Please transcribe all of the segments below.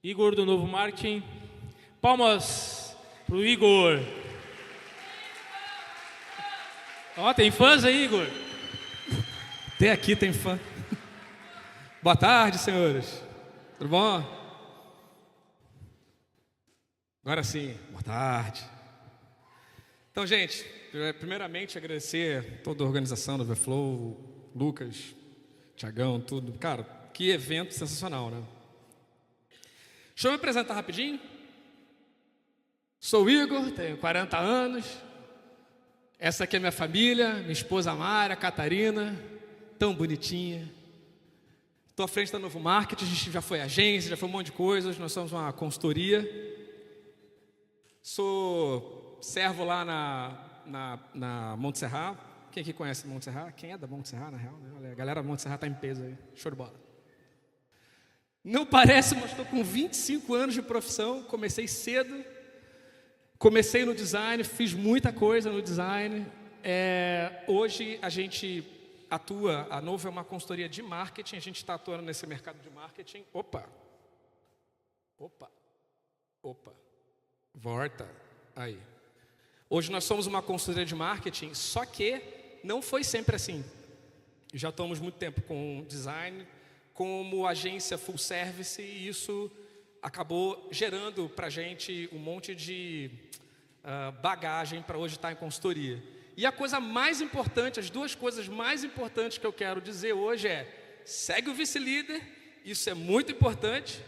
Igor do Novo Marketing. Palmas pro Igor. Ó, tem fãs aí, Igor? Até aqui tem fã. Boa tarde, senhores. Tudo bom? Agora sim, boa tarde. Então, gente, primeiramente agradecer toda a organização do Overflow, Lucas, Tiagão, tudo. Cara, que evento sensacional, né? Deixa eu me apresentar rapidinho. Sou o Igor, tenho 40 anos. Essa aqui é minha família, minha esposa Mara, Catarina, tão bonitinha. Estou à frente da Novo Marketing, a gente já foi agência, já foi um monte de coisas, nós somos uma consultoria. Sou servo lá na Montserrat. Quem aqui conhece Montserrat? Quem é da Montserrat, na real? Né? Olha, a galera da Montserrat está em peso aí, show de bola. Não parece, mas estou com 25 anos de profissão, comecei cedo, comecei no design, fiz muita coisa no design. Hoje a gente atua, a Novo é uma consultoria de marketing, a gente está atuando nesse mercado de marketing. Opa, volta, aí. Hoje nós somos uma consultoria de marketing, só que não foi sempre assim. Já estamos muito tempo com design, como agência full service, e isso acabou gerando para a gente um monte de bagagem para hoje estar em consultoria. E a coisa mais importante, as duas coisas mais importantes que eu quero dizer hoje segue o vice-líder, isso é muito importante,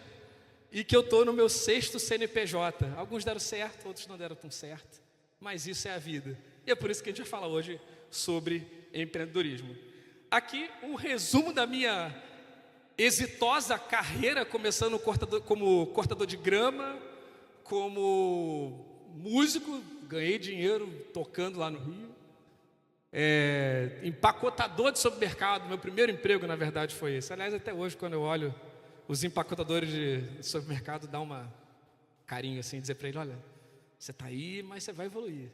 e que eu estou no meu 6º CNPJ. Alguns deram certo, outros não deram tão certo, mas isso é a vida. E é por isso que a gente vai falar hoje sobre empreendedorismo. Aqui um resumo da minha exitosa carreira, começando como cortador de grama, como músico, ganhei dinheiro tocando lá no Rio, empacotador de supermercado, meu primeiro emprego na verdade foi esse. Aliás, até hoje quando eu olho os empacotadores de supermercado, dá uma carinho assim, dizer para ele, olha, você está aí, mas você vai evoluir.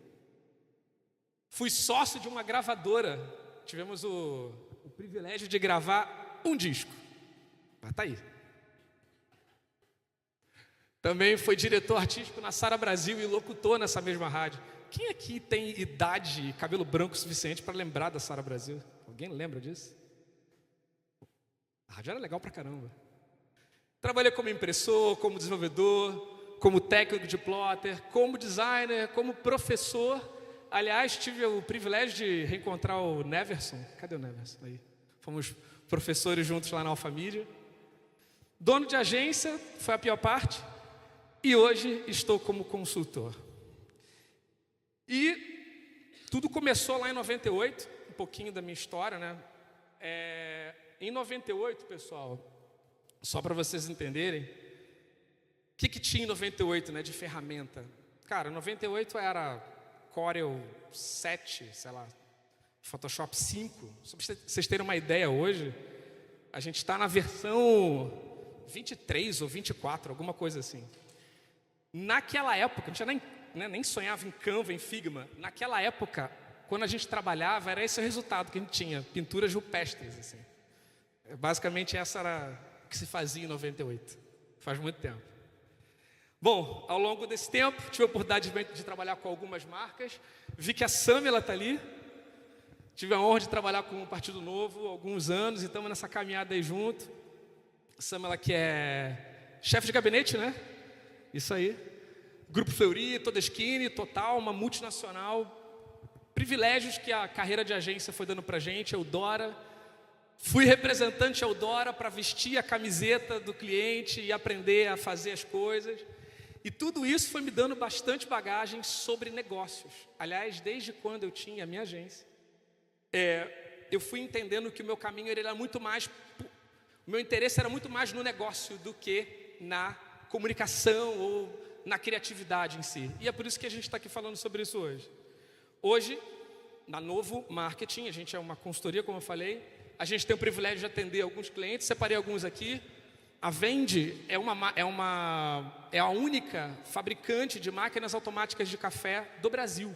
Fui sócio de uma gravadora, tivemos o privilégio de gravar um disco. Mas tá aí. Também foi diretor artístico na Sara Brasil e locutor nessa mesma rádio. Quem aqui tem idade e cabelo branco suficiente para lembrar da Sara Brasil? Alguém lembra disso? A rádio era legal pra caramba. Trabalhei como impressor, como desenvolvedor, como técnico de plotter, como designer, como professor. Aliás, tive o privilégio de reencontrar o Neverson. Cadê o Neverson? Aí. Fomos professores juntos lá na Alfamídia. Dono de agência, foi a pior parte, e hoje estou como consultor. E tudo começou lá em 98, um pouquinho da minha história, né? Em 98, pessoal, só para vocês entenderem, o que tinha em 98, né, de ferramenta? Cara, 98 era Corel 7, sei lá, Photoshop 5. Só para vocês terem uma ideia hoje, a gente está na versão 23 ou 24, alguma coisa assim. Naquela época, a gente nem sonhava em Canva, em Figma. Naquela época, quando a gente trabalhava, era esse o resultado que a gente tinha, pinturas rupestres. Assim. Basicamente, essa era o que se fazia em 98. Faz muito tempo. Bom, ao longo desse tempo, tive a oportunidade de trabalhar com algumas marcas. Vi que a Samela está ali. Tive a honra de trabalhar com o Partido Novo há alguns anos, e estamos nessa caminhada aí junto. Samela, que é chefe de gabinete, né? Isso aí. Grupo Fleury, Todeskine, Total, uma multinacional. Privilégios que a carreira de agência foi dando pra gente, Eudora. Fui representante Eudora para vestir a camiseta do cliente e aprender a fazer as coisas. E tudo isso foi me dando bastante bagagem sobre negócios. Aliás, desde quando eu tinha a minha agência, eu fui entendendo que o meu caminho era muito mais... O meu interesse era muito mais no negócio do que na comunicação ou na criatividade em si. E é por isso que a gente está aqui falando sobre isso hoje. Hoje, na Novo Marketing, a gente é uma consultoria, como eu falei, a gente tem o privilégio de atender alguns clientes, separei alguns aqui. A Vende é a única fabricante de máquinas automáticas de café do Brasil.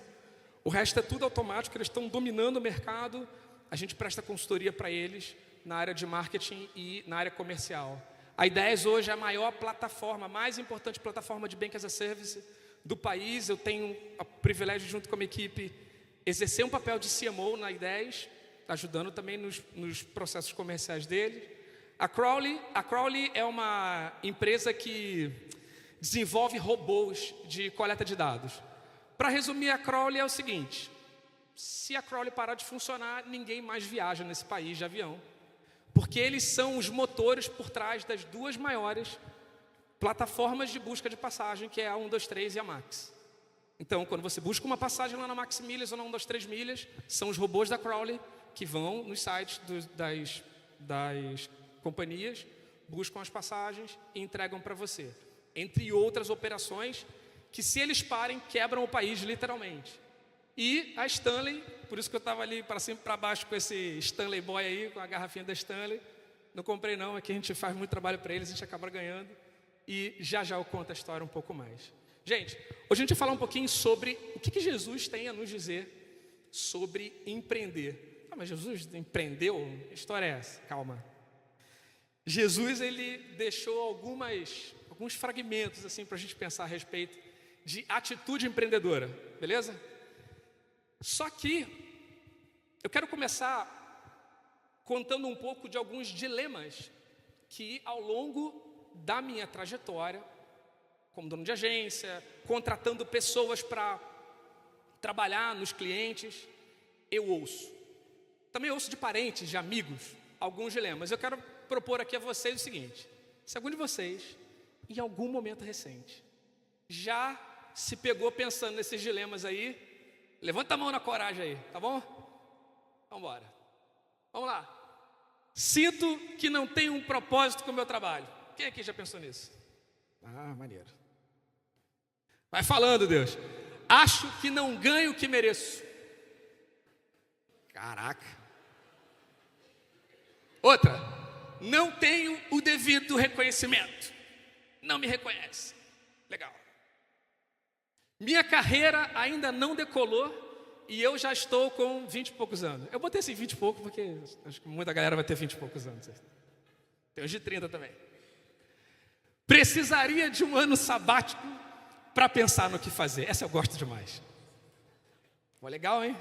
O resto é tudo automático, eles estão dominando o mercado, a gente presta consultoria para eles na área de marketing e na área comercial. A I10 hoje é a maior plataforma, a mais importante plataforma de Bank as a Service do país. Eu tenho o privilégio, junto com a minha equipe, exercer um papel de CMO na I10, ajudando também nos processos comerciais dele. A Crowley é uma empresa que desenvolve robôs de coleta de dados. Para resumir, a Crowley é o seguinte: se a Crowley parar de funcionar, ninguém mais viaja nesse país de avião, porque eles são os motores por trás das duas maiores plataformas de busca de passagem, que é a 123 e a Max. Então, quando você busca uma passagem lá na Max Milhas ou na 123 Milhas, são os robôs da Crowley que vão nos sites das companhias, buscam as passagens e entregam para você. Entre outras operações que, se eles parem, quebram o país literalmente. E a Stanley, por isso que eu estava ali para cima e para baixo com esse Stanley Boy aí, com a garrafinha da Stanley. Não comprei não, é que a gente faz muito trabalho para eles, a gente acaba ganhando. E já eu conto a história um pouco mais. Gente, hoje a gente vai falar um pouquinho sobre o que Jesus tem a nos dizer sobre empreender. Ah, mas Jesus empreendeu? Que história é essa? Calma. Jesus, ele deixou alguns fragmentos assim para a gente pensar a respeito de atitude empreendedora, beleza? Só que eu quero começar contando um pouco de alguns dilemas que, ao longo da minha trajetória, como dono de agência, contratando pessoas para trabalhar nos clientes, eu ouço. Também ouço de parentes, de amigos, alguns dilemas. Eu quero propor aqui a vocês o seguinte: se algum de vocês, em algum momento recente, já se pegou pensando nesses dilemas aí, levanta a mão na coragem aí, tá bom? Vamos embora. Vamos lá. Sinto que não tenho um propósito com o meu trabalho. Quem aqui já pensou nisso? Ah, maneiro. Vai falando, Deus. Acho que não ganho o que mereço. Caraca. Outra. Não tenho o devido reconhecimento. Não me reconhece. Legal. Minha carreira ainda não decolou e eu já estou com 20 e poucos anos. Eu botei assim 20 e pouco porque acho que muita galera vai ter 20 e poucos anos. Tem uns de 30 também. Precisaria de um ano sabático para pensar no que fazer. Essa eu gosto demais. Pô, legal, hein?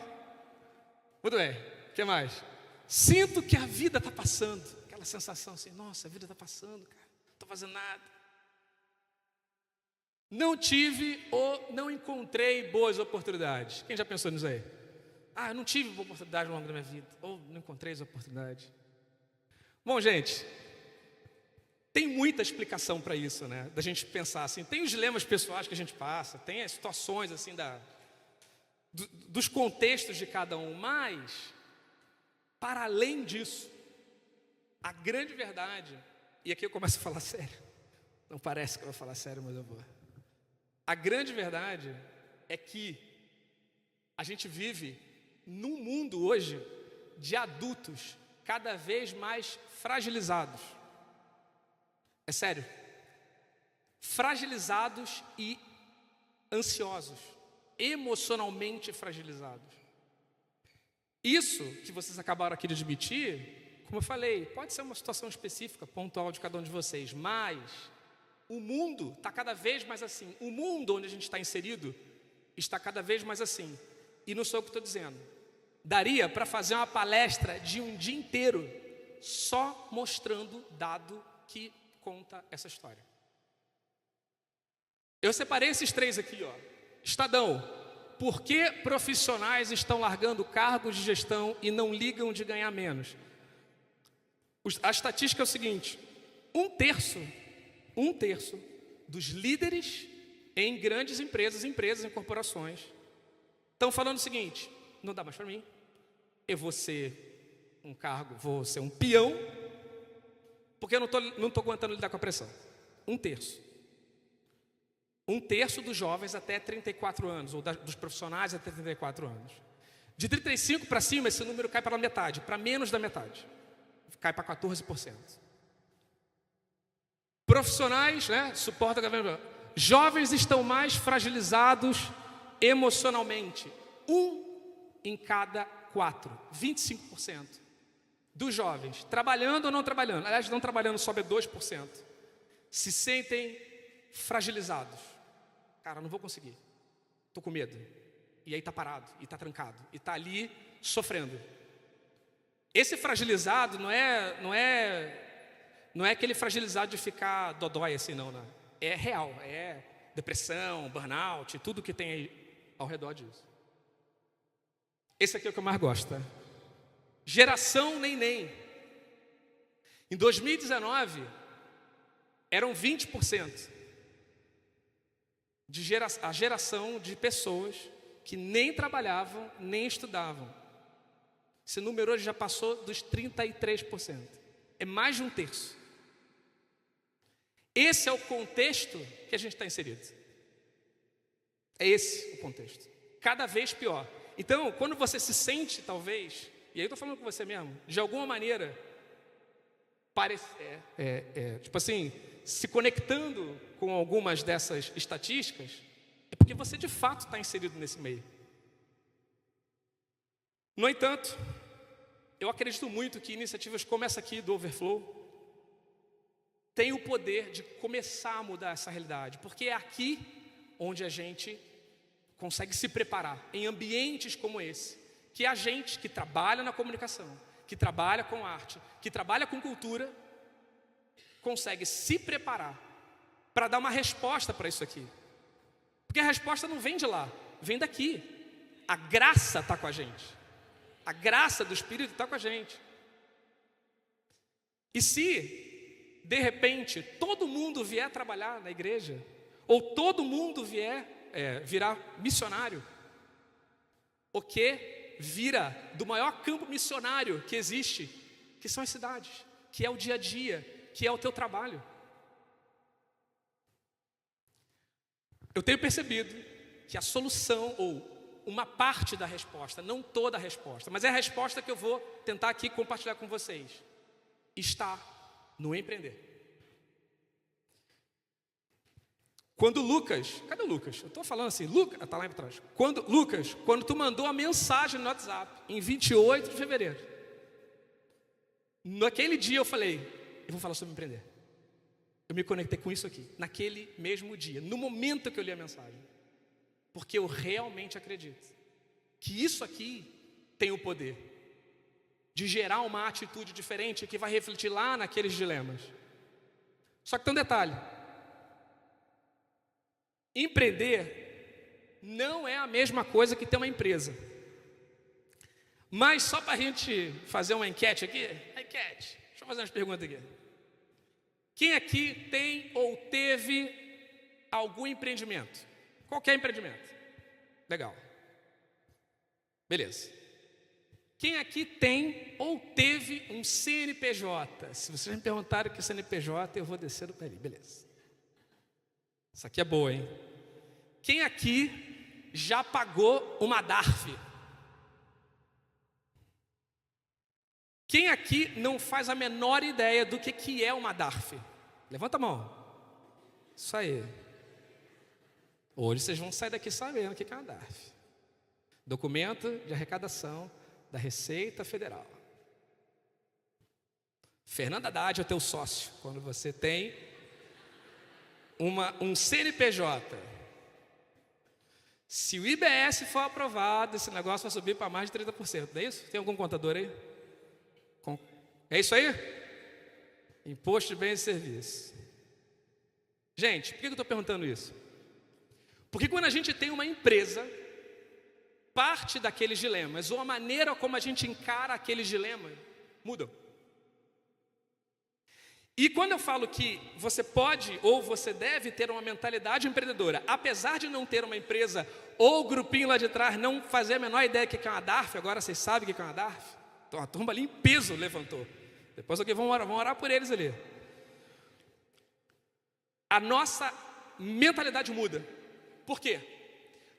Muito bem. O que mais? Sinto que a vida está passando. Aquela sensação assim, nossa, a vida está passando, cara. Não estou fazendo nada. Não tive ou não encontrei boas oportunidades. Quem já pensou nisso aí? Ah, eu não tive boa oportunidade ao longo da minha vida. Ou não encontrei as oportunidades. Bom, gente, tem muita explicação para isso, né? Da gente pensar assim. Tem os dilemas pessoais que a gente passa, tem as situações assim dos contextos de cada um. Mas, para além disso, a grande verdade, e aqui eu começo a falar sério. Não parece que eu vou falar sério, mas eu vou. A grande verdade é que a gente vive num mundo hoje de adultos cada vez mais fragilizados. É sério. Fragilizados e ansiosos, emocionalmente fragilizados. Isso que vocês acabaram aqui de admitir, como eu falei, pode ser uma situação específica, pontual de cada um de vocês, mas o mundo está cada vez mais assim. O mundo onde a gente está inserido está cada vez mais assim. E não sou eu que estou dizendo. Daria para fazer uma palestra de um dia inteiro só mostrando dado que conta essa história. Eu separei esses três aqui, ó. Estadão. Por que profissionais estão largando cargos de gestão e não ligam de ganhar menos? A estatística é o seguinte: um terço dos líderes em grandes empresas e corporações estão falando o seguinte: não dá mais para mim, eu vou ser um cargo, vou ser um peão, porque eu não estou aguentando lidar com a pressão. Um terço dos jovens até 34 anos, ou dos profissionais até 34 anos. De 35 para cima, esse número cai para a metade, para menos da metade, cai para 14%. Profissionais, né, suporte ao governo. Jovens estão mais fragilizados emocionalmente. 1 em cada 4, 25% dos jovens, trabalhando ou não trabalhando. Aliás, não trabalhando sobe 2%. se sentem fragilizados. Cara, não vou conseguir. Estou com medo. E aí está parado, e está trancado, e está ali sofrendo. Esse fragilizado não é aquele fragilizado de ficar dodói assim, não. É real, é depressão, burnout, tudo que tem aí ao redor disso. Esse aqui é o que eu mais gosto, tá? Geração neném. Em 2019, eram 20% a geração de pessoas que nem trabalhavam, nem estudavam. Esse número hoje já passou dos 33%. É mais de um terço. Esse é o contexto que a gente está inserido. É esse o contexto. Cada vez pior. Então, quando você se sente, talvez, e aí eu estou falando com você mesmo, de alguma maneira, tipo assim, se conectando com algumas dessas estatísticas, é porque você de fato está inserido nesse meio. No entanto, eu acredito muito que iniciativas como essa aqui do Overflow têm o poder de começar a mudar essa realidade, porque é aqui onde a gente consegue se preparar, em ambientes como esse, que a gente que trabalha na comunicação, que trabalha com arte, que trabalha com cultura, consegue se preparar para dar uma resposta para isso aqui. Porque a resposta não vem de lá, vem daqui. A graça está com a gente. A graça do Espírito está com a gente. E se, de repente, todo mundo vier trabalhar na igreja, ou todo mundo virar missionário, o que vira do maior campo missionário que existe, que são as cidades, que é o dia a dia, que é o teu trabalho. Eu tenho percebido que a solução, ou uma parte da resposta, não toda a resposta, mas é a resposta que eu vou tentar aqui compartilhar com vocês, está no empreender. Quando Lucas, cadê o Lucas? Eu estou falando assim, Lucas, está lá atrás. Quando tu mandou a mensagem no WhatsApp, em 28 de fevereiro, naquele dia eu falei, eu vou falar sobre empreender. Eu me conectei com isso aqui, naquele mesmo dia, no momento que eu li a mensagem. Porque eu realmente acredito que isso aqui tem o poder de gerar uma atitude diferente que vai refletir lá naqueles dilemas. Só que tem um detalhe. Empreender não é a mesma coisa que ter uma empresa. Mas só para a gente fazer uma enquete aqui, deixa eu fazer umas perguntas aqui. Quem aqui tem ou teve algum empreendimento? Qualquer empreendimento? Legal. Beleza. Quem aqui tem ou teve um CNPJ? Se vocês me perguntarem o que é CNPJ, eu vou descer do pé. Beleza. Isso aqui é boa, hein? Quem aqui já pagou uma DARF? Quem aqui não faz a menor ideia do que é uma DARF? Levanta a mão. Isso aí. Hoje vocês vão sair daqui sabendo o que é uma DARF. Documento de arrecadação da Receita Federal. Fernando Haddad é o teu sócio. Quando você tem um CNPJ. Se o IBS for aprovado, esse negócio vai subir para mais de 30%. Não é isso? Tem algum contador aí? É isso aí? Imposto de bens e serviços. Gente, por que eu estou perguntando isso? Porque quando a gente tem uma empresa, parte daqueles dilemas, ou a maneira como a gente encara aqueles dilemas, mudam. E quando eu falo que você pode ou você deve ter uma mentalidade empreendedora, apesar de não ter uma empresa ou o grupinho lá de trás não fazer a menor ideia do que é uma DARF, agora vocês sabem o que é uma DARF? Então a turma ali em peso levantou. Depois aqui vamos orar por eles ali. A nossa mentalidade muda. Por quê?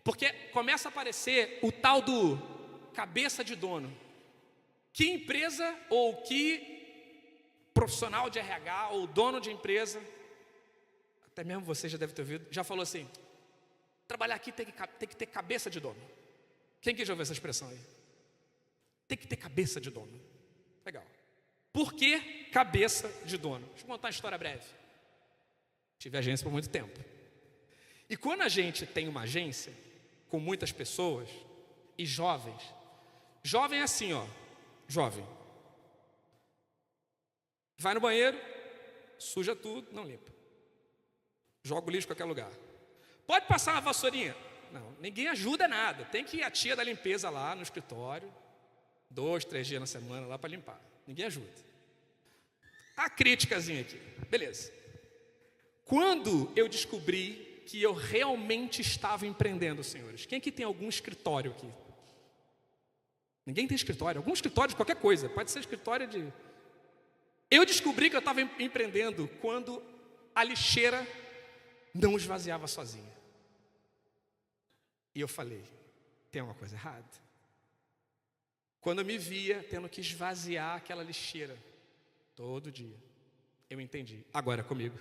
Porque começa a aparecer o tal do cabeça de dono. Que empresa ou que profissional de RH ou dono de empresa, até mesmo você já deve ter ouvido, já falou assim: trabalhar aqui tem que ter cabeça de dono. Quem que já ouviu essa expressão aí? Tem que ter cabeça de dono. Legal. Por que cabeça de dono? Deixa eu contar uma história breve. Tive agência por muito tempo. E quando a gente tem uma agência com muitas pessoas e jovens, jovem é assim, ó, jovem. Vai no banheiro, suja tudo, não limpa. Joga o lixo em qualquer lugar. Pode passar uma vassourinha? Não, ninguém ajuda nada. Tem que ir a tia da limpeza lá no escritório, 2, 3 dias na semana lá para limpar. Ninguém ajuda. A criticazinha aqui, beleza. Quando eu descobri que eu realmente estava empreendendo, senhores? Quem aqui tem algum escritório aqui? Ninguém tem escritório. Algum escritório de qualquer coisa. Pode ser escritório de... Eu descobri que eu estava empreendendo quando a lixeira não esvaziava sozinha. E eu falei, tem uma coisa errada. Quando eu me via tendo que esvaziar aquela lixeira todo dia, eu entendi. Agora é comigo.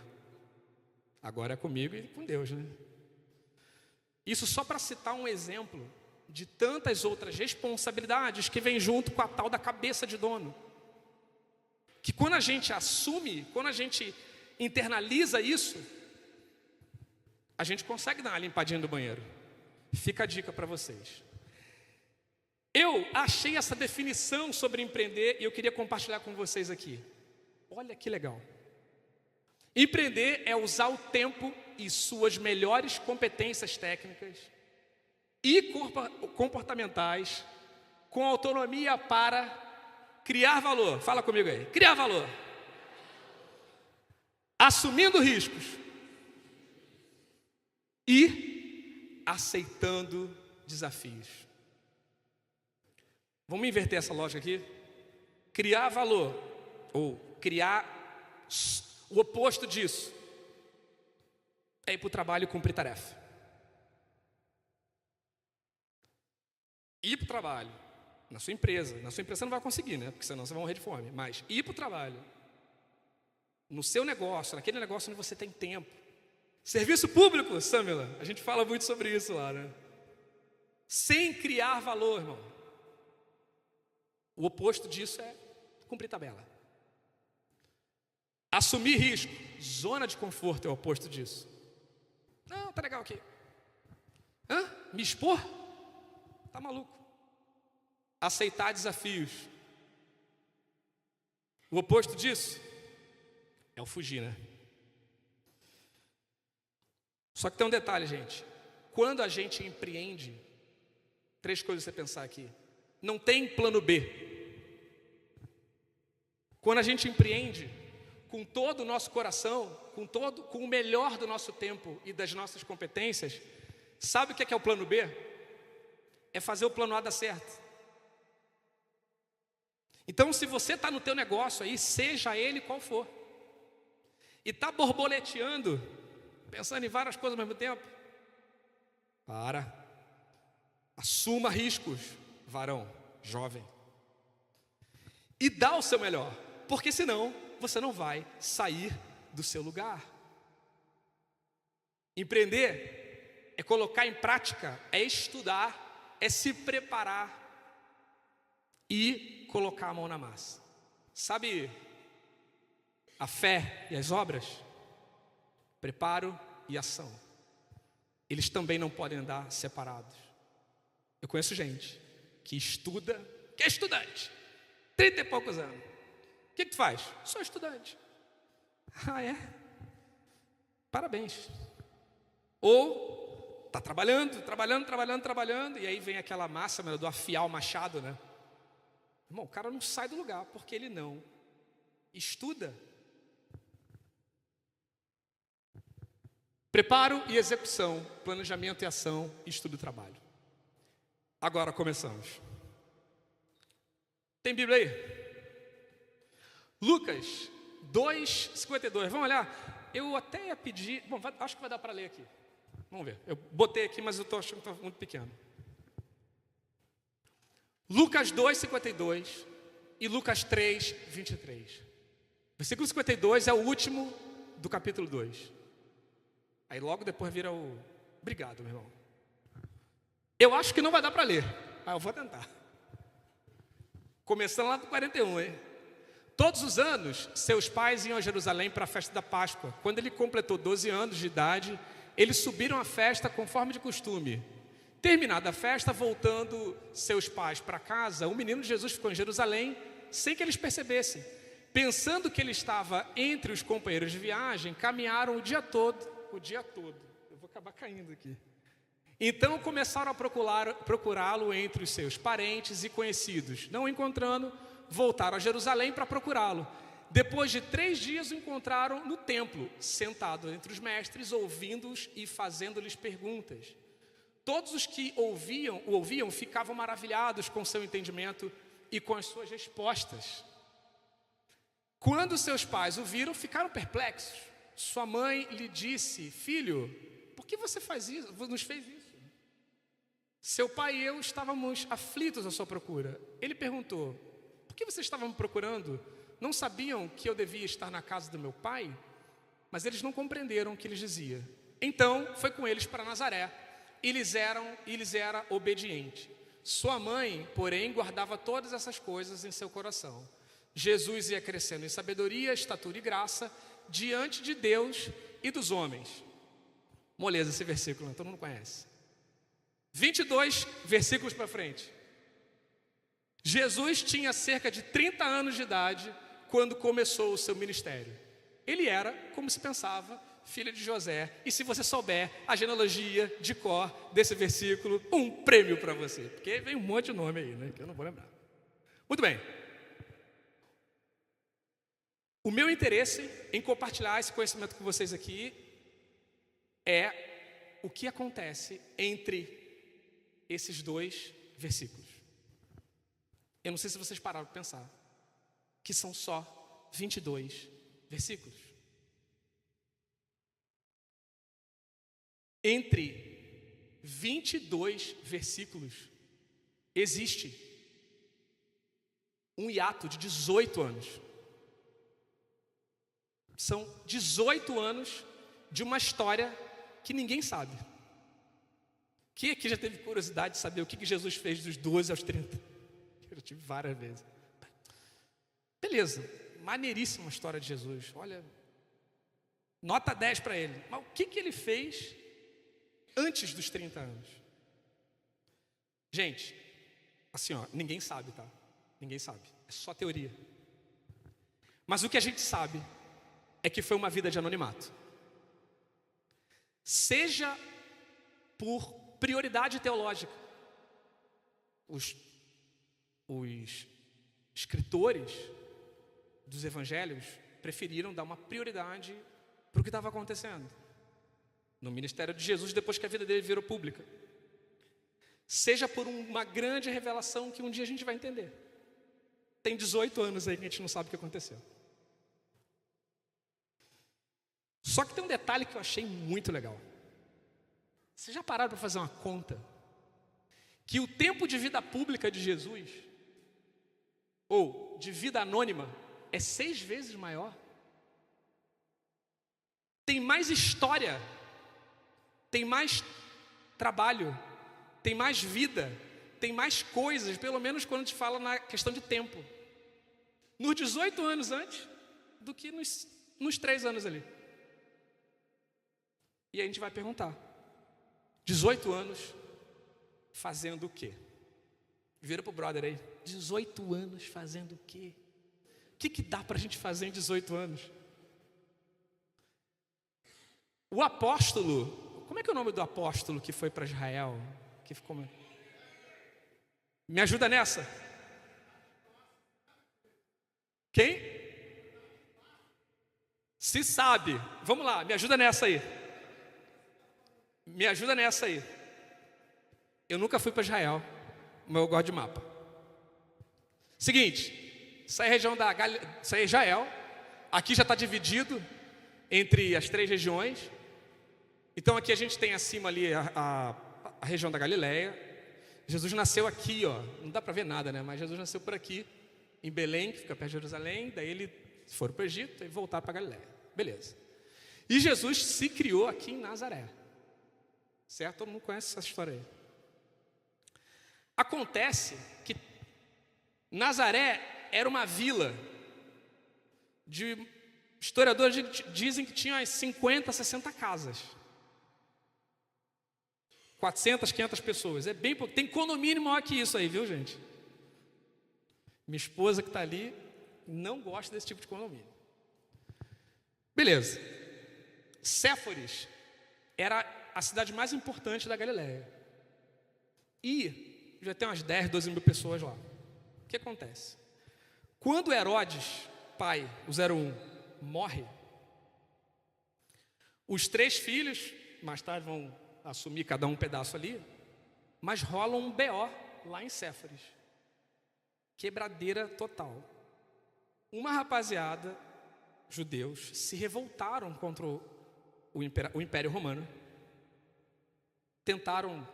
Agora é comigo e com Deus, né? Isso só para citar um exemplo de tantas outras responsabilidades que vem junto com a tal da cabeça de dono. Que quando a gente assume, quando a gente internaliza isso, a gente consegue dar uma limpadinha do banheiro. Fica a dica para vocês. Eu achei essa definição sobre empreender e eu queria compartilhar com vocês aqui. Olha que legal. Empreender é usar o tempo e suas melhores competências técnicas e comportamentais com autonomia para criar valor. Fala comigo aí. Criar valor. Assumindo riscos. E aceitando desafios. Vamos inverter essa lógica aqui? Criar valor, ou criar o oposto disso, é ir para o trabalho e cumprir tarefa. Ir para o trabalho, na sua empresa você não vai conseguir, né? Porque senão você vai morrer de fome. Mas ir para o trabalho, no seu negócio, naquele negócio onde você tem tempo. Serviço público, Samila, a gente fala muito sobre isso lá, né? Sem criar valor, irmão. O oposto disso é cumprir tabela. Assumir risco. Zona de conforto é o oposto disso. Não, tá legal aqui. Me expor? Tá maluco. Aceitar desafios. O oposto disso é o fugir, né? Só que tem um detalhe, gente. Quando a gente empreende, 3 coisas pra você pensar aqui. Não tem plano B. Quando a gente empreende com todo o nosso coração, com o melhor do nosso tempo e das nossas competências, sabe o que é o plano B? É fazer o plano A dar certo. Então, se você está no teu negócio aí, seja ele qual for, e está borboleteando, pensando em várias coisas ao mesmo tempo, assuma riscos, varão, jovem, e dá o seu melhor, porque senão você não vai sair do seu lugar. Empreender é colocar em prática, é estudar, é se preparar e colocar a mão na massa. Sabe a fé e as obras? Preparo e ação. Eles também não podem andar separados. Eu conheço gente que estuda, que é estudante, 30 e poucos anos. O que tu faz? Sou estudante. É? Parabéns. Ou está trabalhando, e aí vem aquela máxima do afiar o machado, né? Irmão, o cara não sai do lugar porque ele não estuda. Preparo e execução, planejamento e ação, estudo e trabalho. Agora começamos. Tem Bíblia aí? Lucas 2:52. Vamos olhar? Eu até ia pedir. Bom, acho que vai dar para ler aqui. Vamos ver. Eu botei aqui, mas eu estou achando que está muito pequeno. Lucas 2:52 e Lucas 3:23. Versículo 52 é o último do capítulo 2. Aí logo depois vira o... Obrigado, meu irmão. Eu acho que não vai dar para ler. Eu vou tentar. Começando lá do 41, hein? Todos os anos, seus pais iam a Jerusalém para a festa da Páscoa. Quando ele completou 12 anos de idade, eles subiram à festa conforme de costume. Terminada a festa, voltando seus pais para casa, o menino Jesus ficou em Jerusalém sem que eles percebessem. Pensando que ele estava entre os companheiros de viagem, caminharam o dia todo. Eu vou acabar caindo aqui. Então começaram a procurá-lo entre os seus parentes e conhecidos. Não o encontrando, voltaram a Jerusalém para procurá-lo. Depois de 3 dias o encontraram no templo, sentado entre os mestres, ouvindo-os e fazendo-lhes perguntas. Todos os que o ouviam ficavam maravilhados com seu entendimento e com as suas respostas. Quando seus pais o viram, ficaram perplexos. Sua mãe lhe disse: filho, por que você nos fez isso? Seu pai e eu estávamos aflitos à sua procura. Ele perguntou: por que vocês estavam me procurando? Não sabiam que eu devia estar na casa do meu pai? Mas eles não compreenderam o que lhes dizia. Então foi com eles para Nazaré, e lhes era obediente. Sua mãe, porém, guardava todas essas coisas em seu coração. Jesus ia crescendo em sabedoria, estatura e graça diante de Deus e dos homens. Moleza esse versículo, né? Todo mundo conhece. 22 versículos para frente. Jesus tinha cerca de 30 anos de idade quando começou o seu ministério. Ele era, como se pensava, filho de José. E se você souber a genealogia de cor desse versículo, um prêmio para você. Porque vem um monte de nome aí, né? Que eu não vou lembrar. Muito bem. O meu interesse em compartilhar esse conhecimento com vocês aqui é o que acontece entre esses 2 versículos. Eu não sei se vocês pararam para pensar que são só 22 versículos. Entre 22 versículos existe um hiato de 18 anos. São 18 anos de uma história que ninguém sabe. Quem aqui já teve curiosidade de saber o que Jesus fez dos 12 aos 30? Eu tive várias vezes. Beleza, maneiríssima a história de Jesus. Olha, nota 10 para ele. Mas o que ele fez antes dos 30 anos? Gente, assim, ó, ninguém sabe, tá? Ninguém sabe. É só teoria. Mas o que a gente sabe é que foi uma vida de anonimato. Seja por prioridade teológica. Os escritores dos evangelhos preferiram dar uma prioridade para o que estava acontecendo no ministério de Jesus depois que a vida dele virou pública. Seja por uma grande revelação que um dia a gente vai entender. Tem 18 anos aí que a gente não sabe o que aconteceu. Só que tem um detalhe que eu achei muito legal. Vocês já pararam para fazer uma conta? Que o tempo de vida pública de Jesus, ou de vida anônima, é 6 vezes maior. Tem mais história, tem mais trabalho, tem mais vida, tem mais coisas, pelo menos quando a gente fala na questão de tempo. Nos 18 anos antes do que nos 3 anos ali. E a gente vai perguntar: 18 anos fazendo o quê? Vira pro brother aí. 18 anos fazendo o quê? O que dá para a gente fazer em 18 anos? O apóstolo, como é que é o nome do apóstolo que foi para Israel? Que ficou... Me ajuda nessa? Quem? Se sabe. Vamos lá, me ajuda nessa aí. Me ajuda nessa aí. Eu nunca fui para Israel, mas eu gosto de mapa. Seguinte, essa é a região isso aí é Israel. Aqui já está dividido entre as 3 regiões. Então aqui a gente tem acima ali a região da Galileia. Jesus nasceu aqui, ó. Não dá para ver nada, né? Mas Jesus nasceu por aqui, em Belém, que fica perto de Jerusalém. Daí ele foram para o Egito e voltaram para a Galileia. Beleza. E Jesus se criou aqui em Nazaré. Certo? Todo mundo conhece essa história aí. Acontece que Nazaré era uma vila Historiadores dizem que tinha umas 50, 60 casas. 400, 500 pessoas. É bem pouco. Tem condomínio maior que isso aí, viu, gente? Minha esposa que está ali não gosta desse tipo de condomínio. Beleza. Séforis era a cidade mais importante da Galileia. E já tem umas 10, 12 mil pessoas lá. O que acontece? Quando Herodes, pai, o 01, morre, os 3 filhos, mais tarde vão assumir cada um pedaço ali, mas rola um BO lá em Séforis. Quebradeira total. Uma rapaziada, judeus, se revoltaram contra o Império Romano. Tentaram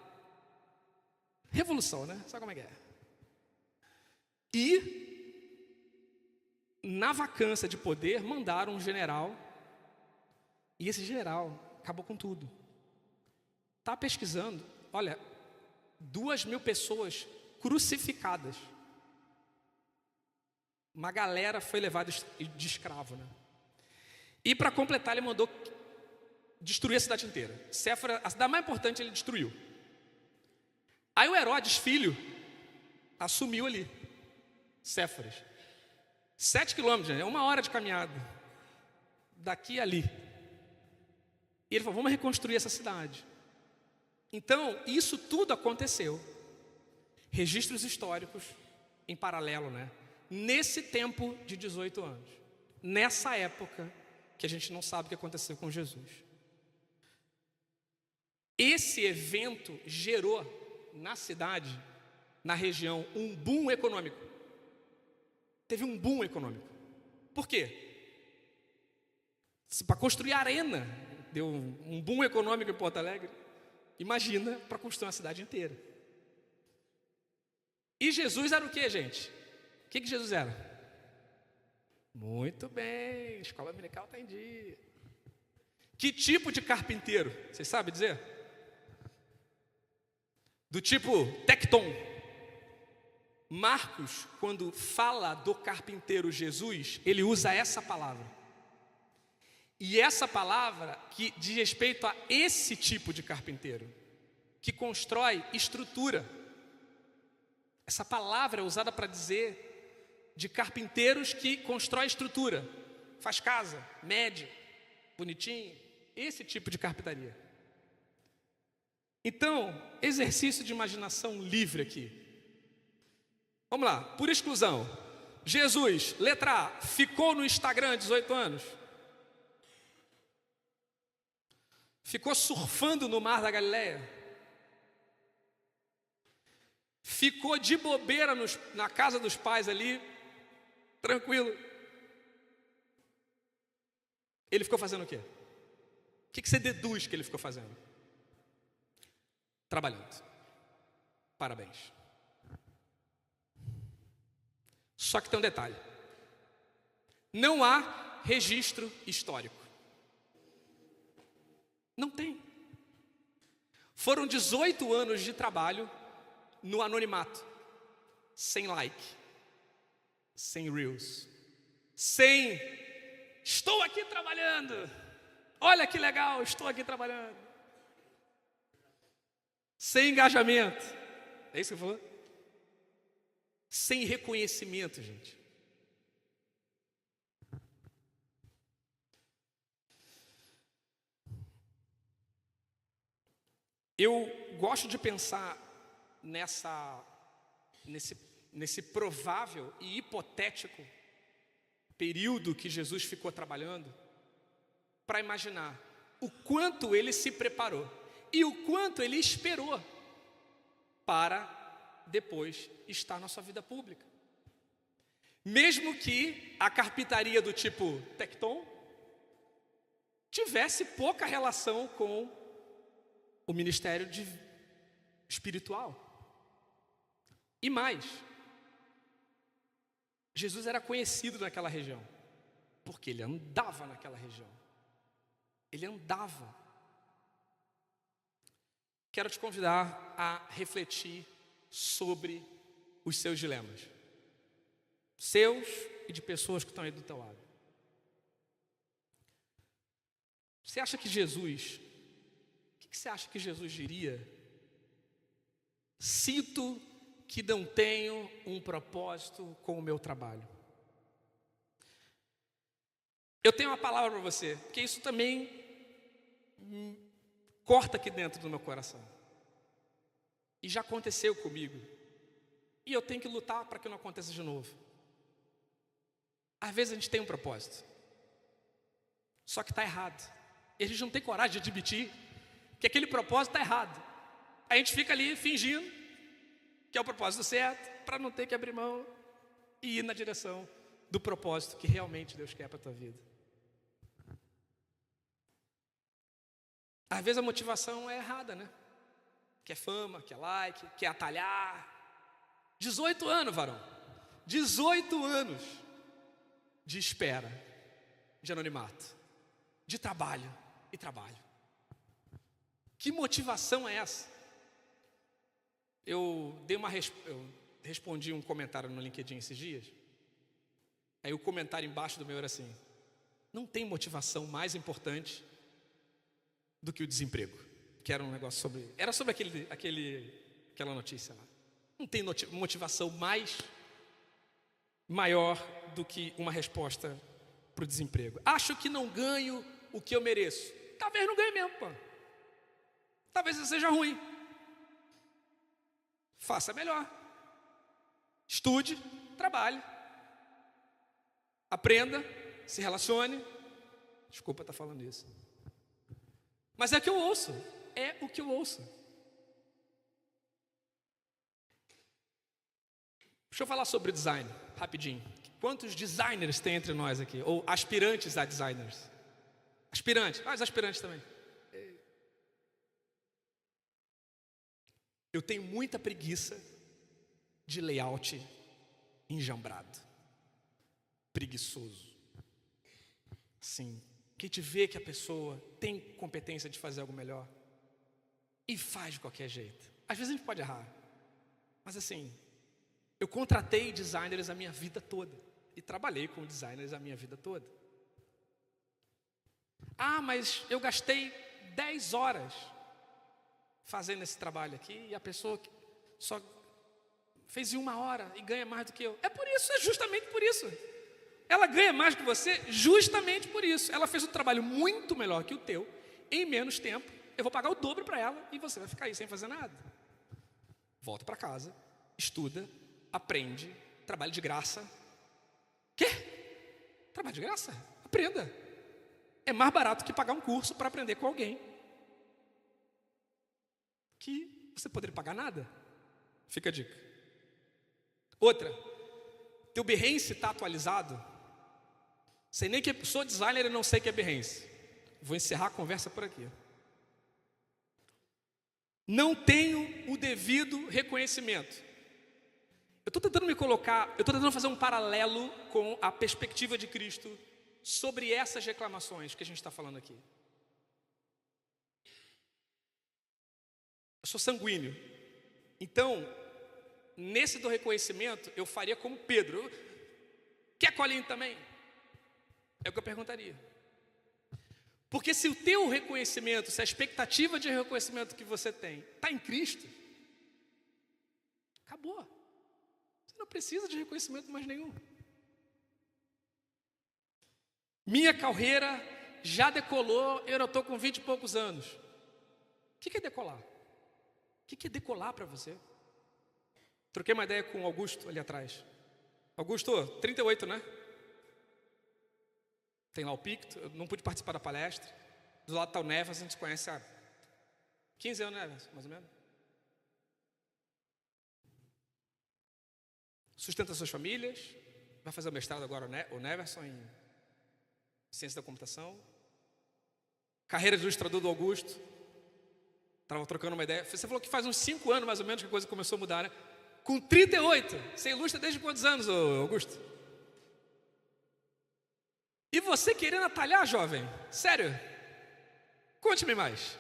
revolução, né? Sabe como é que é? E, na vacância de poder, mandaram um general. E esse general acabou com tudo. Está pesquisando, olha, 2.000 pessoas crucificadas. Uma galera foi levada de escravo, né? E para completar, ele mandou destruir a cidade inteira. Séfora, a cidade mais importante, ele destruiu. Aí o Herodes, filho, assumiu ali, Séforis. 7 quilômetros, é 1 hora de caminhada, daqui a ali. E ele falou, vamos reconstruir essa cidade. Então, isso tudo aconteceu. Registros históricos em paralelo, né? Nesse tempo de 18 anos. Nessa época que a gente não sabe o que aconteceu com Jesus. Esse evento gerou na cidade, na região, um boom econômico. Teve um boom econômico. Por quê? Para construir a arena, deu um boom econômico em Porto Alegre. Imagina para construir uma cidade inteira. E Jesus era o que, gente? O que Jesus era? Muito bem, escola dominical está em dia. Que tipo de carpinteiro? Vocês sabem dizer? Do tipo tecton. Marcos, quando fala do carpinteiro Jesus, ele usa essa palavra. E essa palavra que diz respeito a esse tipo de carpinteiro, que constrói estrutura. Essa palavra é usada para dizer de carpinteiros que constrói estrutura, faz casa, mede, bonitinho, esse tipo de carpintaria. Então, exercício de imaginação livre aqui. Vamos lá, por exclusão. Jesus, letra A, ficou no Instagram 18 anos? Ficou surfando no mar da Galileia? Ficou de bobeira na casa dos pais ali, tranquilo? Ele ficou fazendo o quê? O que você deduz que ele ficou fazendo? Trabalhando. Parabéns. Só que tem um detalhe. Não há registro histórico. Não tem. Foram 18 anos de trabalho no anonimato, sem like, sem reels, sem estou aqui trabalhando, olha que legal, estou aqui trabalhando, sem engajamento, é isso que você falou? Sem reconhecimento, gente. Eu gosto de pensar nesse provável e hipotético período que Jesus ficou trabalhando, para imaginar o quanto ele se preparou e o quanto ele esperou para depois estar na sua vida pública. Mesmo que a carpintaria do tipo tecton tivesse pouca relação com o ministério espiritual. E mais, Jesus era conhecido naquela região, porque ele andava naquela região. Ele andava. Quero te convidar a refletir sobre os seus dilemas. Seus e de pessoas que estão aí do teu lado. Você acha que o que você acha que Jesus diria? Sinto que não tenho um propósito com o meu trabalho. Eu tenho uma palavra para você, porque isso também corta aqui dentro do meu coração. E já aconteceu comigo. E eu tenho que lutar para que não aconteça de novo. Às vezes a gente tem um propósito, só que está errado. E a gente não tem coragem de admitir que aquele propósito está errado. A gente fica ali fingindo que é o propósito certo, para não ter que abrir mão e ir na direção do propósito que realmente Deus quer para a tua vida. Às vezes a motivação é errada, né? Quer fama, quer like, quer atalhar. 18 anos, varão. 18 anos de espera, de anonimato, de trabalho e trabalho. Que motivação é essa? Eu respondi um comentário no LinkedIn esses dias. Aí o comentário embaixo do meu era assim: não tem motivação mais importante do que o desemprego. Que era um negócio sobre... Era sobre aquela notícia lá. Não tem motivação maior do que uma resposta para o desemprego. Acho que não ganho o que eu mereço. Talvez não ganhe mesmo, pô. Talvez isso seja ruim. Faça melhor. Estude, trabalhe. Aprenda, se relacione. Desculpa estar falando isso. Mas é o que eu ouço. É o que eu ouço. Deixa eu falar sobre design, rapidinho. Quantos designers tem entre nós aqui? Ou aspirantes a designers? Aspirantes, os aspirantes também. Eu tenho muita preguiça de layout enjambrado, preguiçoso. Sim, que te vê que a pessoa tem competência de fazer algo melhor e faz de qualquer jeito. Às vezes a gente pode errar, mas assim, eu contratei designers a minha vida toda e trabalhei com designers a minha vida toda. Ah, mas eu gastei 10 horas fazendo esse trabalho aqui e a pessoa só fez em 1 hora e ganha mais do que eu. É por isso, é justamente por isso. Ela ganha mais que você justamente por isso. Ela fez um trabalho muito melhor que o teu em menos tempo. Eu vou pagar o dobro para ela e você vai ficar aí sem fazer nada. Volta para casa, estuda, aprende, trabalho de graça. Quê? Trabalho de graça? Aprenda. É mais barato que pagar um curso para aprender com alguém que você poderia pagar nada. Fica a dica. Outra, teu Behance está atualizado? Sei nem que sou designer e não sei que é Behance. Vou encerrar a conversa por aqui. Não tenho o devido reconhecimento. Eu estou tentando fazer um paralelo com a perspectiva de Cristo sobre essas reclamações que a gente está falando aqui. Eu sou sanguíneo. Então, nesse do reconhecimento, eu faria como Pedro. Quer colinho também? É o que eu perguntaria. Porque se o teu reconhecimento, se a expectativa de reconhecimento que você tem está em Cristo, acabou. Você não precisa de reconhecimento mais nenhum. Minha carreira já decolou, eu não estou com 20 e poucos anos. O que é decolar? O que é decolar para você? Troquei uma ideia com o Augusto ali atrás. Augusto, 38, né? Tem lá o Picto, eu não pude participar da palestra. Do lado está o Neves, a gente se conhece há 15 anos, né, Neves, mais ou menos. Sustenta suas famílias, vai fazer o mestrado agora, o Neverson, em Ciência da Computação. Carreira de ilustrador do Augusto. Estava trocando uma ideia. Você falou que faz uns 5 anos, mais ou menos, que a coisa começou a mudar, né? Com 38, você ilustra desde quantos anos, Augusto? E você querendo atalhar, jovem? Sério? Conte-me mais.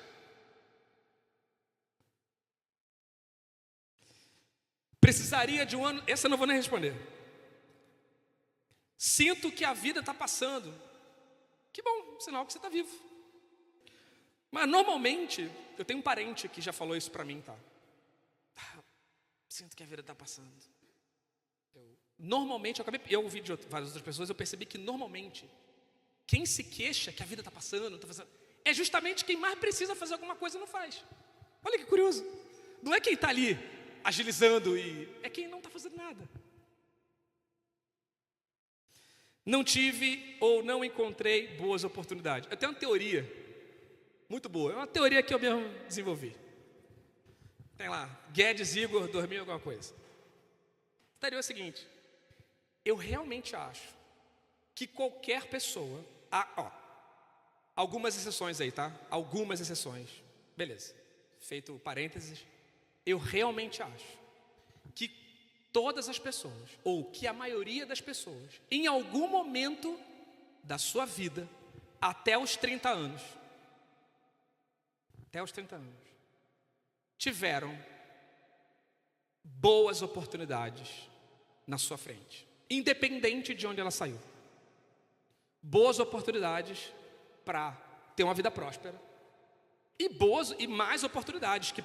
Precisaria de um ano... Essa eu não vou nem responder. Sinto que a vida está passando. Que bom, sinal que você está vivo. Mas normalmente, eu tenho um parente que já falou isso pra mim, tá? Sinto que a vida tá passando. Normalmente, eu ouvi de várias outras pessoas, eu percebi que normalmente, quem se queixa que a vida tá passando, é justamente quem mais precisa fazer alguma coisa e não faz. Olha que curioso. Não é quem está ali agilizando, é quem não está fazendo nada. Não tive ou não encontrei boas oportunidades. Eu tenho uma teoria muito boa. É uma teoria que eu mesmo desenvolvi. Tem lá, Guedes Igor 2000 alguma coisa. A teoria é o seguinte. Eu realmente acho que qualquer pessoa... algumas exceções aí, tá? Algumas exceções. Beleza. Feito parênteses. Eu realmente acho que todas as pessoas, ou que a maioria das pessoas, em algum momento da sua vida, até os 30 anos, tiveram boas oportunidades na sua frente, independente de onde ela saiu. Boas oportunidades para ter uma vida próspera e mais oportunidades que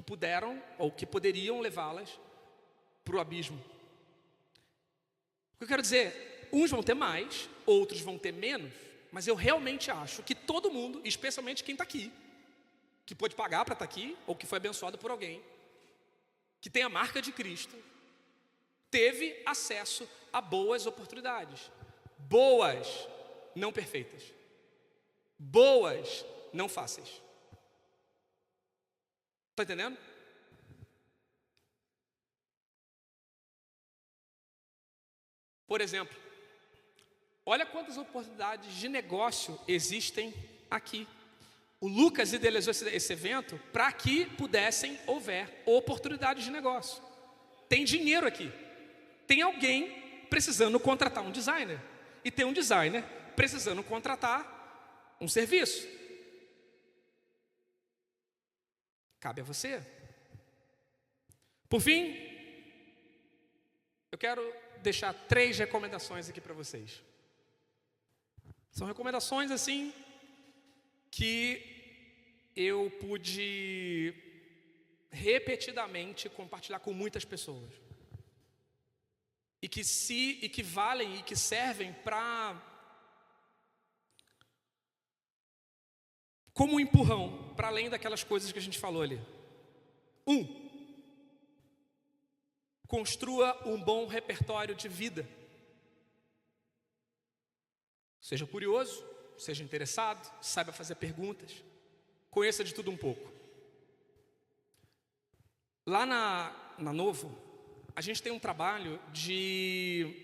puderam ou que poderiam levá-las para o abismo. O que eu quero dizer, uns vão ter mais, outros vão ter menos, mas eu realmente acho que todo mundo, especialmente quem está aqui, que pôde pagar para estar aqui, ou que foi abençoado por alguém, que tem a marca de Cristo, teve acesso a boas oportunidades. Boas, não perfeitas. Boas, não fáceis. Está entendendo? Por exemplo, olha quantas oportunidades de negócio existem aqui. O Lucas idealizou esse evento para que houver oportunidades de negócio. Tem dinheiro aqui. Tem alguém precisando contratar um designer. E tem um designer precisando contratar um serviço. Cabe a você. Por fim, eu quero deixar 3 recomendações aqui para vocês. São recomendações assim que eu pude repetidamente compartilhar com muitas pessoas. E que valem e que servem como um empurrão para além daquelas coisas que a gente falou ali. 1. Construa um bom repertório de vida. Seja curioso, seja interessado, saiba fazer perguntas, conheça de tudo um pouco. Lá na Novo, a gente tem um trabalho de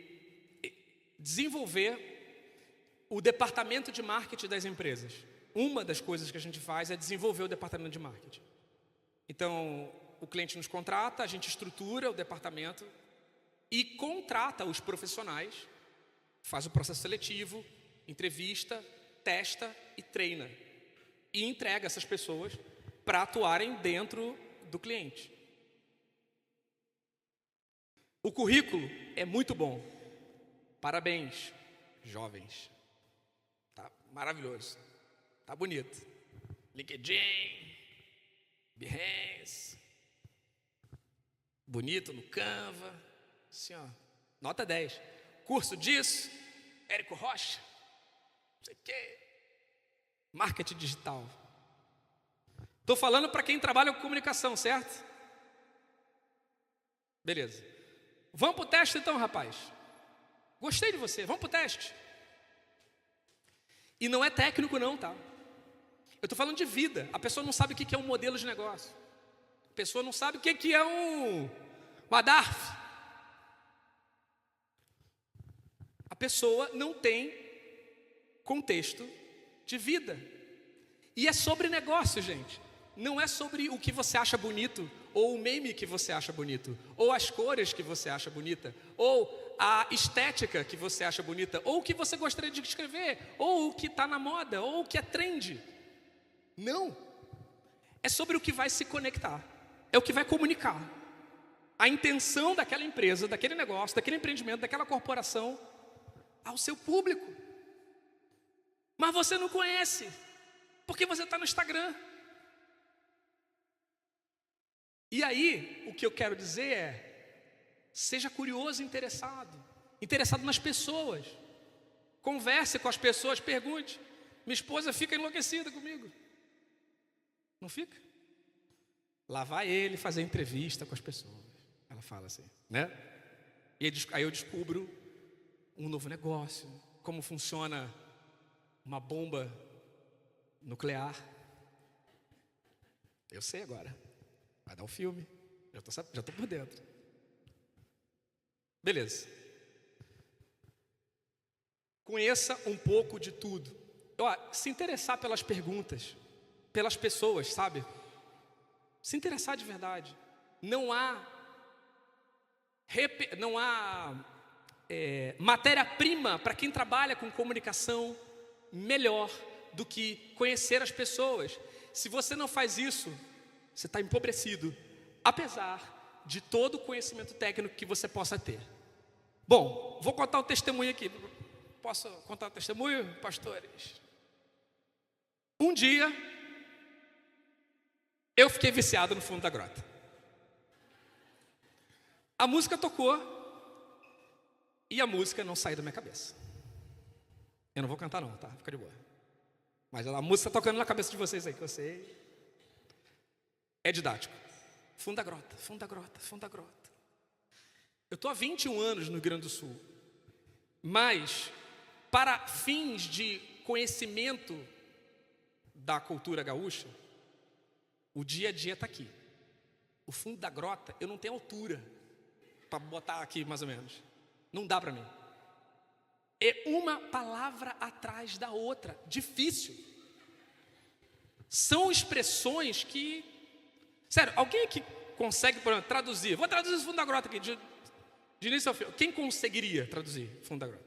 desenvolver o departamento de marketing das empresas. Uma das coisas que a gente faz é desenvolver o departamento de marketing. Então, o cliente nos contrata, a gente estrutura o departamento e contrata os profissionais, faz o processo seletivo, entrevista, testa e treina. E entrega essas pessoas para atuarem dentro do cliente. O currículo é muito bom. Parabéns, jovens. Tá maravilhoso. Tá bonito. LinkedIn, Behance. Bonito no Canva. Assim, ó. Nota 10. Curso disso, Érico Rocha. Não sei o quê. Marketing digital. Estou falando para quem trabalha com comunicação, certo? Beleza. Vamos para o teste então, rapaz. Gostei de você, vamos para o teste. E não é técnico não, tá? Eu estou falando de vida. A pessoa não sabe o que é um modelo de negócio. A pessoa não sabe o que é uma DARF. A pessoa não tem contexto de vida. E é sobre negócio, gente. Não é sobre o que você acha bonito, ou o meme que você acha bonito, ou as cores que você acha bonita, ou a estética que você acha bonita, ou o que você gostaria de escrever, ou o que está na moda, ou o que é trend. Não. É sobre o que vai se conectar. É o que vai comunicar. A intenção daquela empresa, daquele negócio, daquele empreendimento, daquela corporação ao seu público. Mas você não conhece. Porque você está no Instagram. E aí, o que eu quero dizer é, seja curioso e interessado nas pessoas. Converse com as pessoas, pergunte. Minha esposa fica enlouquecida comigo. Não fica? Lá vai ele fazer entrevista com as pessoas. Ela fala assim, né? E aí eu descubro um novo negócio, como funciona uma bomba nuclear. Eu sei agora. Vai dar um filme. Já estou por dentro. Beleza. Conheça um pouco de tudo. Se interessar pelas perguntas, pelas pessoas, sabe? Se interessar de verdade. Não há matéria-prima para quem trabalha com comunicação melhor do que conhecer as pessoas. Se você não faz isso, você está empobrecido, apesar de todo o conhecimento técnico que você possa ter. Bom, vou contar um testemunho aqui. Posso contar um testemunho, pastores? Um dia, eu fiquei viciado no fundo da grota. A música tocou e a música não saiu da minha cabeça. Eu não vou cantar não, tá? Fica de boa. Mas a música está tocando na cabeça de vocês aí, que eu sei. É didático. Fundo da grota, fundo da grota, fundo da grota. Eu estou há 21 anos no Rio Grande do Sul. Mas, para fins de conhecimento da cultura gaúcha, o dia a dia está aqui. O fundo da grota, eu não tenho altura para botar aqui mais ou menos. Não dá para mim. É uma palavra atrás da outra. Difícil. São expressões que... Sério, alguém aqui consegue, por exemplo, traduzir? Vou traduzir o fundo da grota aqui, de início ao fim. Quem conseguiria traduzir fundo da grota?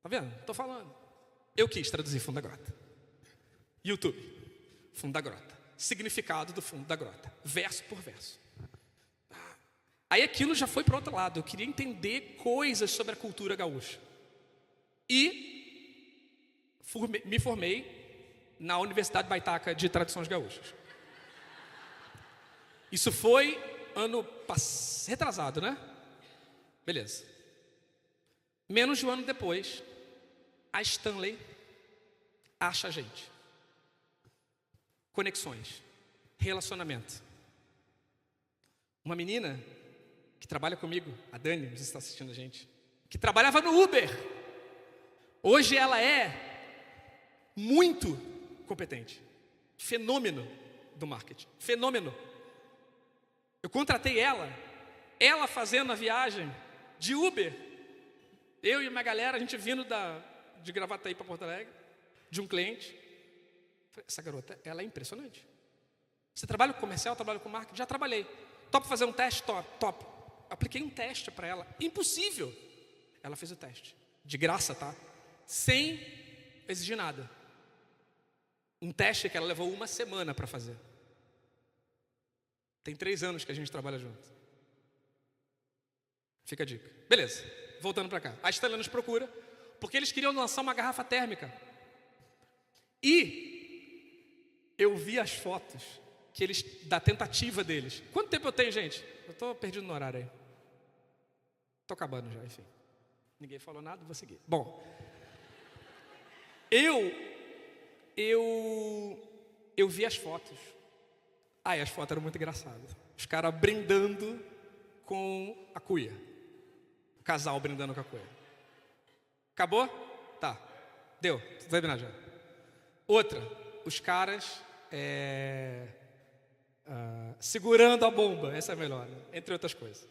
Tá vendo? Estou falando. Eu quis traduzir fundo da grota. YouTube, fundo da grota. Significado do fundo da grota. Verso por verso. Aí aquilo já foi para outro lado. Eu queria entender coisas sobre a cultura gaúcha. E me formei na Universidade Baitaca de Tradições Gaúchas. Isso foi ano retrasado, né? Beleza. Menos de um ano depois, a Stanley acha a gente. Conexões, relacionamento. Uma menina que trabalha comigo, a Dani, não sei se está assistindo a gente, que trabalhava no Uber. Hoje ela é muito competente. Fenômeno do marketing. Fenômeno. Eu contratei ela fazendo a viagem de Uber. Eu e uma galera, a gente vindo de Gravataí para Porto Alegre, de um cliente. Essa garota, ela é impressionante. Você trabalha com comercial, trabalha com marketing? Já trabalhei. Top fazer um teste? Top. Apliquei um teste para ela. Impossível. Ela fez o teste. De graça, tá? Sem exigir nada. Um teste que ela levou 1 semana para fazer. Tem 3 anos que a gente trabalha junto. Fica a dica. Beleza, voltando para cá. A Stanley nos procura porque eles queriam lançar uma garrafa térmica. E eu vi as fotos da tentativa deles. Quanto tempo eu tenho, gente? Eu estou perdido no horário aí. Estou acabando já, enfim. Ninguém falou nada, vou seguir. Bom, eu vi as fotos. E as fotos eram muito engraçadas. Os caras brindando com a cuia. O casal brindando com a cuia. Acabou? Tá. Deu. Vou terminar já. Outra. Os caras segurando a bomba. Essa é a melhor, né? Entre outras coisas.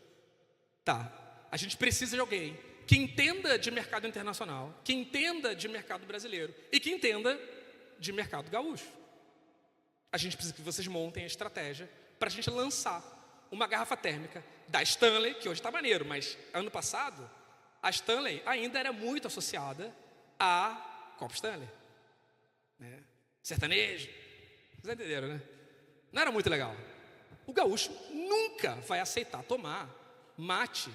Tá. A gente precisa de alguém que entenda de mercado internacional, que entenda de mercado brasileiro e que entenda de mercado gaúcho. A gente precisa que vocês montem a estratégia para a gente lançar uma garrafa térmica da Stanley, que hoje está maneiro, mas ano passado, a Stanley ainda era muito associada a Copo Stanley. Né? Sertanejo. Vocês entenderam, né? Não era muito legal. O gaúcho nunca vai aceitar tomar mate,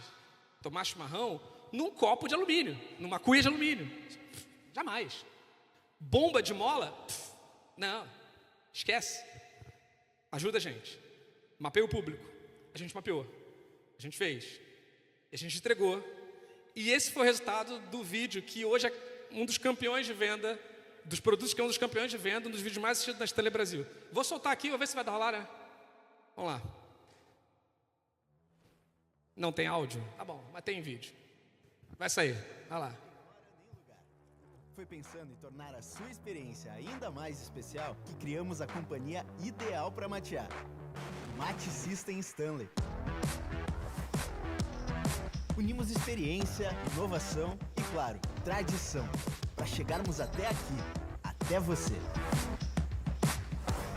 tomar chimarrão, num copo de alumínio, numa cuia de alumínio. Jamais. Bomba de mola, Não, esquece. Ajuda a gente. Mapeia o público. A gente mapeou. A gente fez. A gente entregou. E esse foi o resultado do vídeo que hoje é um dos campeões de venda, dos produtos que é um dos campeões de venda, um dos vídeos mais assistidos na Tele Brasil. Vou soltar aqui, vou ver se vai dar rolar, né? Vamos lá. Não tem áudio? Tá bom, mas tem vídeo. Vai sair, vai lá. Foi pensando em tornar a sua experiência ainda mais especial que criamos a companhia ideal para matear. Mate System Stanley. Unimos experiência, inovação e, claro, tradição para chegarmos até aqui, até você.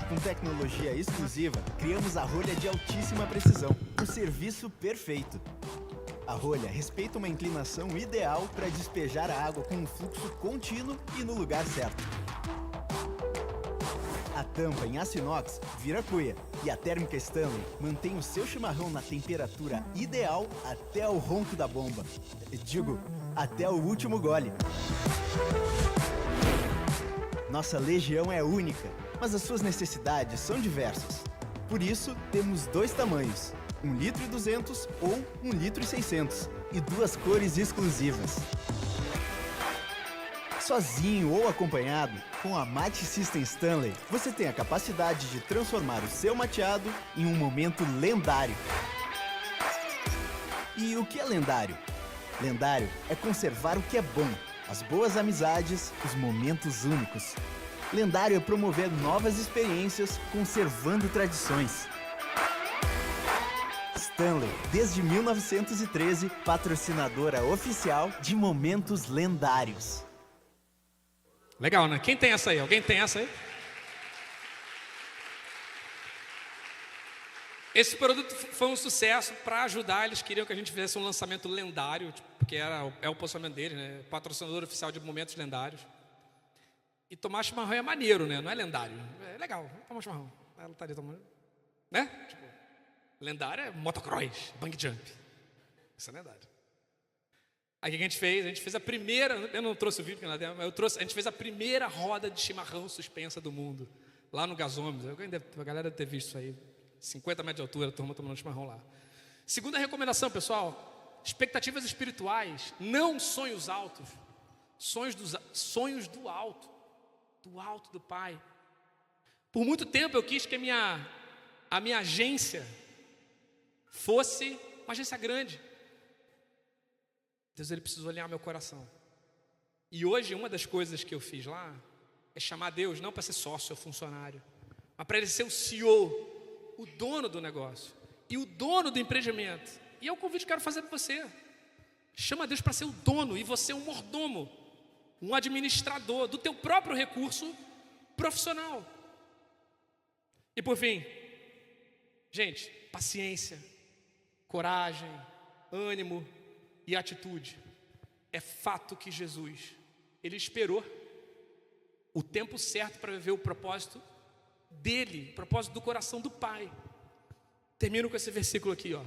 Com tecnologia exclusiva, criamos a rolha de altíssima precisão, um serviço perfeito. A rolha respeita uma inclinação ideal para despejar a água com um fluxo contínuo e no lugar certo. A tampa em aço inox vira cuia e a térmica Stanley mantém o seu chimarrão na temperatura ideal até o ronco da bomba. Digo, até o último gole. Nossa legião é única, mas as suas necessidades são diversas. Por isso, temos 2 tamanhos, 1,2 litro ou 1,6 litro, e 2 cores exclusivas. Sozinho ou acompanhado, com a Mate System Stanley, você tem a capacidade de transformar o seu mateado em um momento lendário. E o que é lendário? Lendário é conservar o que é bom, as boas amizades, os momentos únicos. Lendário é promover novas experiências, conservando tradições. Stanley, desde 1913, patrocinadora oficial de momentos lendários. Legal, né? Quem tem essa aí? Alguém tem essa aí? Esse produto foi um sucesso para ajudar. Eles queriam que a gente fizesse um lançamento lendário, porque é o posicionamento dele, né? Patrocinador oficial de momentos lendários. E tomar chimarrão é maneiro, né? Não é lendário. É legal, tomar chimarrão. Ela estaria tomando, né? Tipo, lendário é motocross, bang jump. Isso é lendário. Aí o que a gente fez? A gente fez a primeira, eu não trouxe o vídeo, mas a gente fez a primeira roda de chimarrão suspensa do mundo, lá no gasômetro. A galera deve ter visto isso aí, 50 metros de altura, a turma tomando chimarrão lá. Segunda recomendação, pessoal, expectativas espirituais, não sonhos altos, sonhos do alto do Pai. Por muito tempo eu quis que a minha agência fosse uma agência grande. Deus, ele precisou alinhar meu coração. E hoje uma das coisas que eu fiz lá é chamar Deus não para ser sócio ou funcionário, mas para ele ser o CEO, o dono do negócio e o dono do empreendimento. E é o convite que eu quero fazer para você. Chama Deus para ser o dono e você um mordomo, um administrador do teu próprio recurso profissional. E por fim, gente, paciência, coragem, ânimo e atitude. É fato que Jesus, ele esperou o tempo certo para viver o propósito dele, o propósito do coração do Pai. Termino com esse versículo aqui, ó.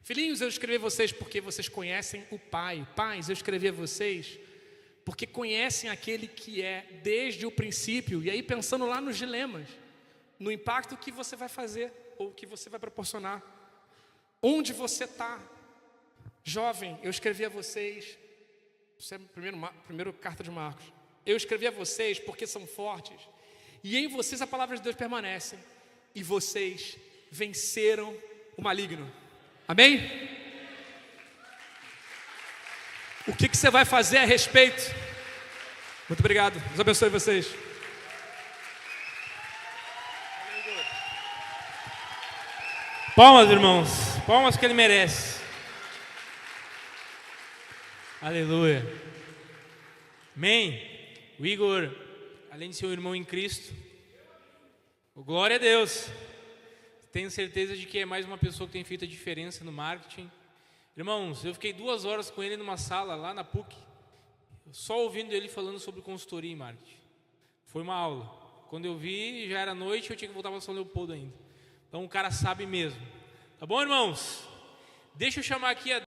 Filhinhos, eu escrevi a vocês porque vocês conhecem o Pai. Pais, eu escrevi a vocês porque conhecem aquele que é desde o princípio. E aí pensando lá nos dilemas, no impacto que você vai fazer ou que você vai proporcionar. Onde você está? Jovem, eu escrevi a vocês, isso é a primeira carta de Marcos. Eu escrevi a vocês porque são fortes, e em vocês a palavra de Deus permanece, e vocês venceram o maligno. Amém? O que você vai fazer a respeito? Muito obrigado, Deus abençoe vocês. Palmas, irmãos, palmas que ele merece. Aleluia. Amém. O Igor, além de ser um irmão em Cristo, glória a Deus. Tenho certeza de que é mais uma pessoa que tem feito a diferença no marketing. Irmãos, eu fiquei 2 horas com ele numa sala lá na PUC, só ouvindo ele falando sobre consultoria e marketing. Foi uma aula. Quando eu vi, já era noite, eu tinha que voltar para São Leopoldo ainda. Então o cara sabe mesmo. Tá bom, irmãos? Deixa eu chamar aqui a